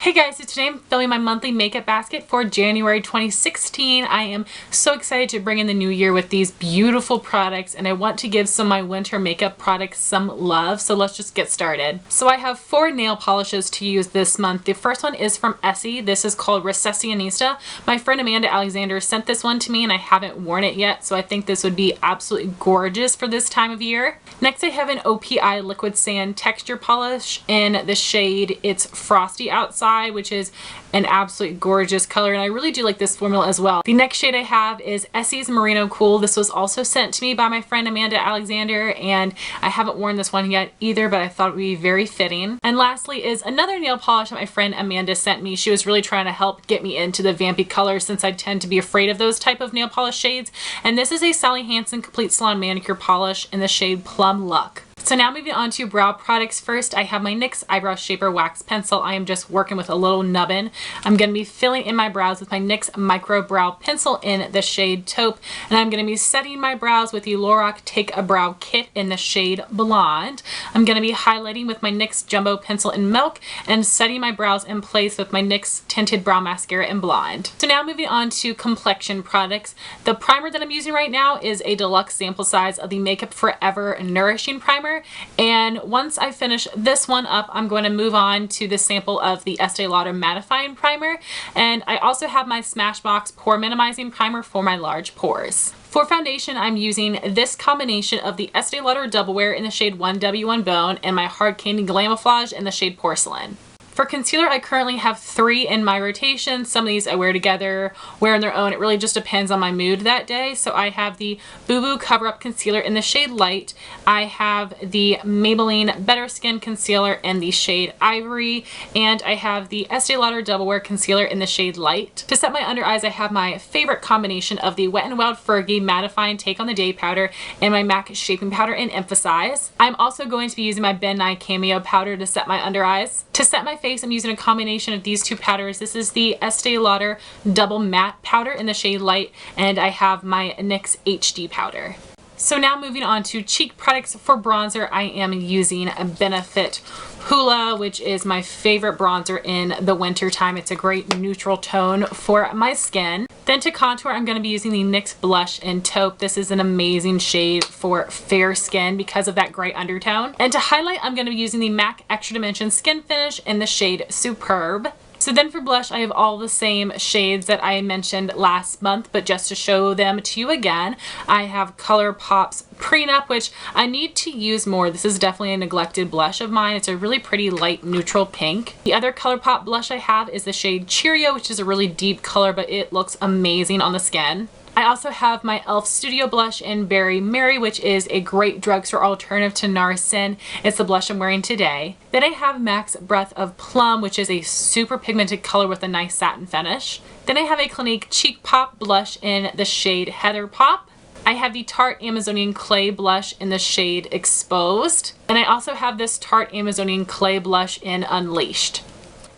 Hey guys, so today I'm filming my monthly makeup basket for January 2016. I am so excited to bring in the new year with these beautiful products, and I want to give some of my winter makeup products some love, so let's just get started. So I have 4 nail polishes to use this month. The first one is from Estee. This is called Recessionista. My friend Amanda Alexander sent this one to me and I haven't worn it yet, so I think this would be absolutely gorgeous for this time of year. Next I have an OPI Liquid Sand Texture Polish in the shade It's Frosty Outside, which is an absolutely gorgeous color, and I really do like this formula as well. The next shade I have is Essee's Merino Cool. This was also sent to me by my friend Amanda Alexander, and I haven't worn this one yet either, but I thought it would be very fitting. And lastly is another nail polish that my friend Amanda sent me. She was really trying to help get me into the vampy colors since I tend to be afraid of those type of nail polish shades, and this is a Sally Hansen Complete Salon Manicure Polish in the shade Plum Luck. So now moving on to brow products. First, I have my NYX Eyebrow Shaper Wax Pencil. I am just working with a little nubbin. I'm going to be filling in my brows with my NYX Micro Brow Pencil in the shade Taupe, and I'm going to be setting my brows with the Lorac Take a Brow Kit in the shade Blonde. I'm going to be highlighting with my NYX Jumbo Pencil in Milk and setting my brows in place with my NYX Tinted Brow Mascara in Blonde. So now moving on to complexion products. The primer that I'm using right now is a deluxe sample size of the Makeup Forever Nourishing Primer. And once I finish this one up, I'm going to move on to the sample of the Estee Lauder Mattifying Primer. And I also have my Smashbox Pore Minimizing Primer for my large pores. For foundation, I'm using this combination of the Estee Lauder Double Wear in the shade 1W1 Bone and my Hard Candy Glamouflage in the shade Porcelain. For concealer, I currently have 3 in my rotation. Some of these I wear together, wear on their own. It really just depends on my mood that day. So I have the Boo Boo Cover Up Concealer in the shade Light. I have the Maybelline Better Skin Concealer in the shade Ivory. And I have the Estee Lauder Double Wear Concealer in the shade Light. To set my under eyes, I have my favorite combination of the Wet n Wild Fergie Mattifying Take on the Day Powder and my MAC Shaping Powder in Emphasize. I'm also going to be using my Ben Nye Cameo Powder to set my under eyes. To set my face, I'm using a combination of these 2 powders. This is the Estee Lauder Double Matte Powder in the shade Light, and I have my NYX HD powder. So now moving on to cheek products. For bronzer, I am using a Benefit Hoola, which is my favorite bronzer in the winter time. It's a great neutral tone for my skin. Then to contour, I'm going to be using the NYX Blush in Taupe. This is an amazing shade for fair skin because of that gray undertone. And to highlight, I'm going to be using the MAC Extra Dimension Skin Finish in the shade Superb. So then for blush, I have all the same shades that I mentioned last month, but just to show them to you again, I have ColourPop's Prenup, which I need to use more. This is definitely a neglected blush of mine. It's a really pretty light neutral pink. The other ColourPop blush I have is the shade Cheerio, which is a really deep color, but it looks amazing on the skin. I also have my e.l.f. Studio Blush in Berry Mary, which is a great drugstore alternative to NARS Sin. It's the blush I'm wearing today. Then I have MAC's Breath of Plum, which is a super pigmented color with a nice satin finish. Then I have a Clinique Cheek Pop blush in the shade Heather Pop. I have the Tarte Amazonian Clay blush in the shade Exposed. And I also have this Tarte Amazonian Clay blush in Unleashed.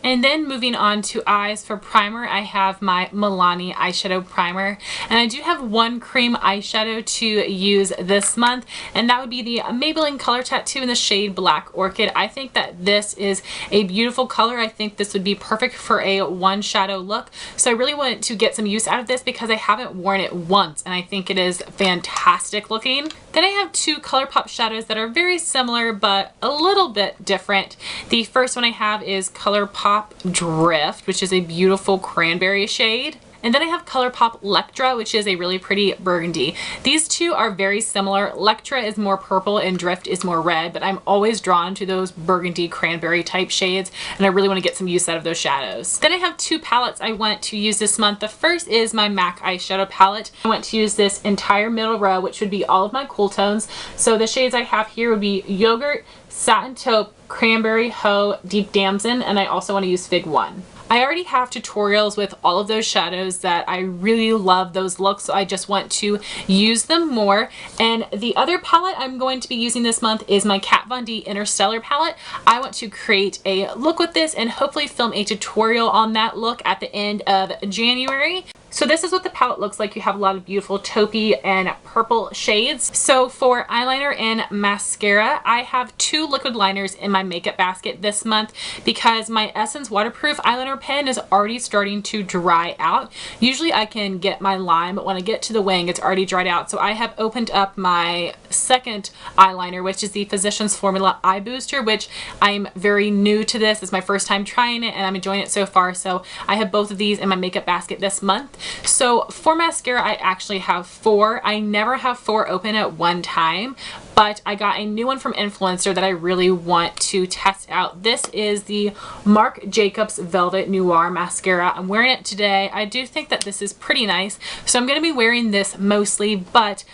And then moving on to eyes. For primer, I have my Milani eyeshadow primer, and I do have 1 cream eyeshadow to use this month, and that would be the Maybelline Color Tattoo in the shade Black Orchid. I think that this is a beautiful color. I think this would be perfect for a 1 shadow look, so I really want to get some use out of this because I haven't worn it once and I think it is fantastic looking. Then I have 2 ColourPop shadows that are very similar but a little bit different. The first one I have is ColourPop Drift, which is a beautiful cranberry shade. And then I have ColourPop Lectra, which is a really pretty burgundy. These 2 are very similar. Lectra is more purple and Drift is more red, but I'm always drawn to those burgundy cranberry type shades, and I really want to get some use out of those shadows. Then I have 2 palettes I want to use this month. The first is my MAC eyeshadow palette. I want to use this entire middle row, which would be all of my cool tones. So the shades I have here would be Yogurt, Satin Taupe, Cranberry Hoe, Deep Damson, and I also want to use Fig 1. I already have tutorials with all of those shadows that I really love those looks, so I just want to use them more. And the other palette I'm going to be using this month is my Kat Von D Interstellar palette. I want to create a look with this and hopefully film a tutorial on that look at the end of January. So this is what the palette looks like. You have a lot of beautiful taupey and purple shades. So for eyeliner and mascara, I have 2 liquid liners in my makeup basket this month because my Essence waterproof eyeliner pen is already starting to dry out. Usually I can get my line, but when I get to the wing, it's already dried out. So I have opened up my second eyeliner, which is the Physicians Formula Eye Booster, which I'm very new to this. It's my first time trying it and I'm enjoying it so far. So I have both of these in my makeup basket this month. So for mascara, I actually have 4. I never have 4 open at one time, but I got a new one from Influencer that I really want to test out. This is the Marc Jacobs Velvet Noir Mascara. I'm wearing it today. I do think that this is pretty nice. So I'm going to be wearing this mostly, but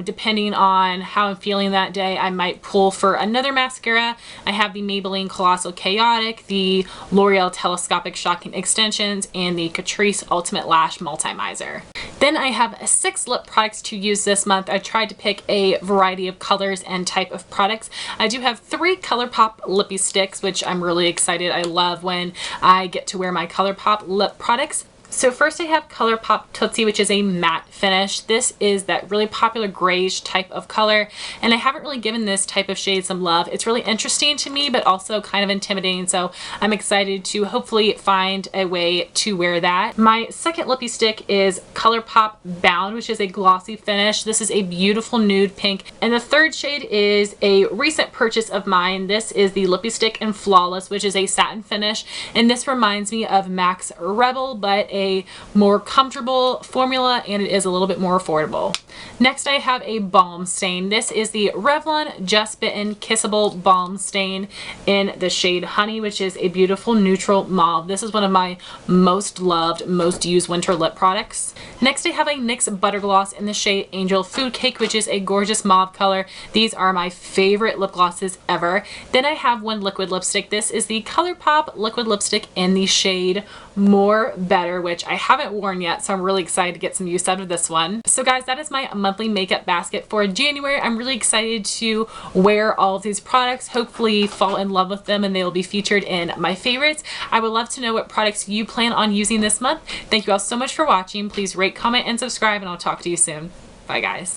depending on how I'm feeling that day, I might pull for another mascara. I have the Maybelline Colossal Chaotic, the L'Oreal Telescopic Shocking Extensions, and the Catrice Ultimate Lash Multimizer. Then I have 6 lip products to use this month. I tried to pick a variety of colors and type of products. I do have 3 ColourPop lippy sticks, which I'm really excited. I love when I get to wear my ColourPop lip products. So first I have ColourPop Tootsie, which is a matte finish. This is that really popular grayish type of color, and I haven't really given this type of shade some love. It's really interesting to me, but also kind of intimidating, so I'm excited to hopefully find a way to wear that. My second lippy stick is ColourPop Bound, which is a glossy finish. This is a beautiful nude pink, and the third shade is a recent purchase of mine. This is the lippy stick in Flawless, which is a satin finish, and this reminds me of MAC's Rebel, but a more comfortable formula, and it is a little bit more affordable. Next I have a balm stain. This is the Revlon Just Bitten Kissable Balm Stain in the shade Honey, which is a beautiful neutral mauve. This is one of my most loved, most used winter lip products. Next I have a NYX Butter Gloss in the shade Angel Food Cake, which is a gorgeous mauve color. These are my favorite lip glosses ever. Then I have one liquid lipstick. This is the ColourPop liquid lipstick in the shade More Better, which I haven't worn yet, so I'm really excited to get some use out of this one. So guys, that is my monthly makeup basket for January. I'm really excited to wear all of these products, hopefully fall in love with them, and they will be featured in my favorites. I would love to know what products you plan on using this month. Thank you all so much for watching. Please rate, comment, and subscribe, and I'll talk to you soon. Bye guys.